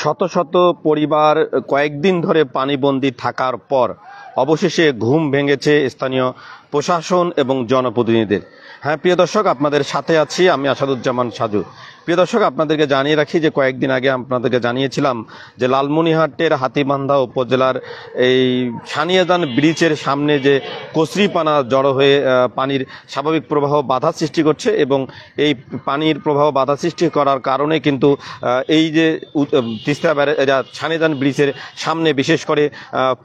শত শত পরিবার কয়েকদিন ধরে পানিবন্দী থাকার পর অবশেষে ঘুম ভেঙেছে স্থানীয় প্রশাসন এবং জনপ্রতিনিধিদের। হ্যাঁ প্রিয় দর্শক, আপনাদের সাথে আছি আমি আসাদুজ্জামান সাজু। প্রিয় দর্শক, আপনাদেরকে জানিয়ে রাখি যে কয়েকদিন আগে আপনাদেরকে জানিয়েছিলাম যে লালমনিরহাটের হাতীবান্ধা উপজেলার এই সানিয়াজান ব্রিজের সামনে যে কচুরিপানা জড়ো হয়ে পানির স্বাভাবিক প্রবাহ বাধা সৃষ্টি করছে এবং এই পানির প্রবাহ বাধা সৃষ্টি করার কারণে কিন্তু এই যে তিস্তা সানিয়াজান ব্রিজের সামনে বিশেষ করে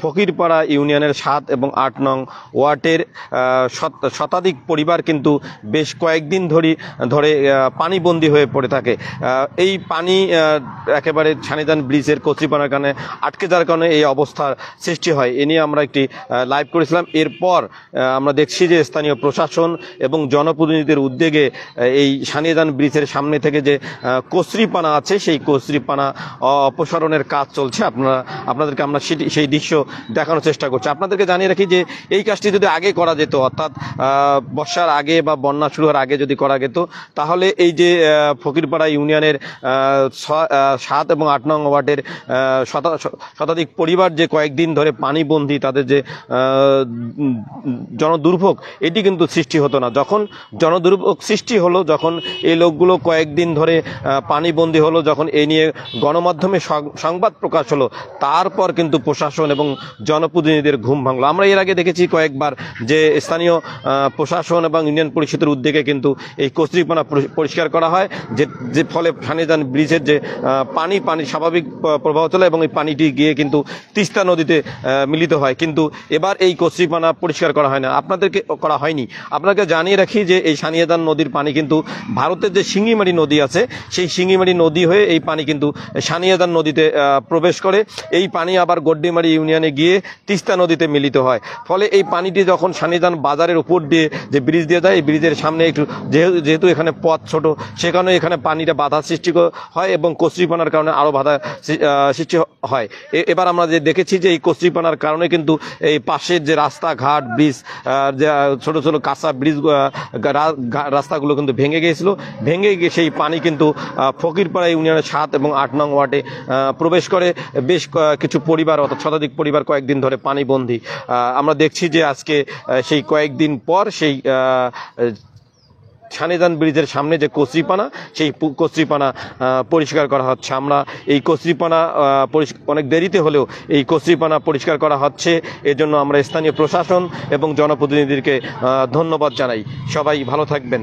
ফকিরপাড়া ইউনিয়নের 7 এবং 8 নং ওয়ার্ডের শতাধিক পরিবার কিন্তু বেশ কয়েকদিন ধরে পানিবন্দী হয়ে পড়ে থাকে। এই পানি একেবারে সানিয়াজান ব্রিজের কচুরিপানার কারণে আটকে যাওয়ার কারণে এই অবস্থার সৃষ্টি হয়। এ নিয়ে আমরা একটি লাইভ করেছিলাম। এরপর আমরা দেখছি যে স্থানীয় প্রশাসন এবং জনপ্রতিনিধিদের উদ্যোগে এই সানিয়াজান ব্রিজের সামনে থেকে যে কচুরিপানা আছে সেই কচুরিপানা অপসারণের কাজ চলছে। আপনাদেরকে আমরা সেই দৃশ্য দেখানোর চেষ্টা করছি। আপনাদেরকে জানিয়ে রাখি যে এই কাজটি যদি আগে করা যেত, অর্থাৎ বর্ষার আগে বা বন্যা শুরু হওয়ার আগে যদি করা যেত, তাহলে এই যে ফকিরপাড়া ইউনিয়নের 7 এবং 8 নং ওয়ার্ডের শতাধিক পরিবার যে কয়েকদিন ধরে পানিবন্দী, তাদের যে জনদুর্ভোগ এটি কিন্তু সৃষ্টি হতো না। যখন জনদুর্ভোগ সৃষ্টি হলো, যখন এই লোকগুলো কয়েকদিন ধরে পানিবন্দী হলো, যখন এ নিয়ে গণমাধ্যমে সংবাদ প্রকাশ হলো, তারপর কিন্তু প্রশাসন এবং জনপ্রতিনিধিদের ঘুম ভাঙলো। আমরা এর আগে দেখেছি কয়েকবার যে স্থানীয় প্রশাসন এবং ইউনিয়ন পরিষদের উদ্যোগে কিন্তু এই কচুরিপানা পরিষ্কার করা হয়, যে ফলে সানিয়াজান ব্রিজের যে পানি স্বাভাবিক প্রবাহ চলে এবং এই পানিটি গিয়ে কিন্তু তিস্তা নদীতে মিলিত হয়। কিন্তু এবার এই কচুরিপানা পরিষ্কার করা হয় না, করা হয়নি। আপনাকে জানিয়ে রাখি যে এই সানিয়াজান নদীর পানি কিন্তু ভারতের যে শিঙ্গিমারি নদী আছে, সেই শিঙ্গিমারি নদী হয়ে এই পানি কিন্তু সানিয়াজান নদীতে প্রবেশ করে। এই পানি আবার গড্ডিমারি ইউনিয়নে গিয়ে তিস্তা নদীতে মিলিত হয়। ফলে এই পানিটি যখন সানিয়াজান বাজারের উপর দিয়ে যে ব্রিজ দিয়ে যায়, এই ব্রিজের সামনে একটু যেহেতু এখানে পথ ছোট, সেখানে এখানে পানিটা বাধা সৃষ্টি হয় এবং কচুরিপানার কারণে আরো বাধা সৃষ্টি হয়। এবার আমরা যে দেখেছি যে এই কচুরিপানার কারণে কিন্তু এই পাশের যে রাস্তাঘাট, ব্রিজ, যে ছোট ছোট কাঁচা ব্রিজ রাস্তাগুলো কিন্তু ভেঙে গিয়েছিল। ভেঙে গিয়ে সেই পানি কিন্তু ফকিরপাড়া ইউনিয়নের 7 এবং 8 নং ওয়ার্ডে প্রবেশ করে। বেশ কিছু পরিবার, অর্থাৎ শতাধিক পরিবার কয়েকদিন ধরে পানিবন্দী। আমরা দেখছি যে আজকে সেই কয়েকদিন পর সেই সানিয়াজান ব্রিজের সামনে যে কচুরিপানা, সেই কচুরিপানা পরিষ্কার করা হচ্ছে। আমরা এই কচুরিপানা অনেক দেরিতে হলেও এই কচুরিপানা পরিষ্কার করা হচ্ছে। এজন্য আমরা স্থানীয় প্রশাসন এবং জনপ্রতিনিধিদেরকে ধন্যবাদ জানাই। সবাই ভালো থাকবেন।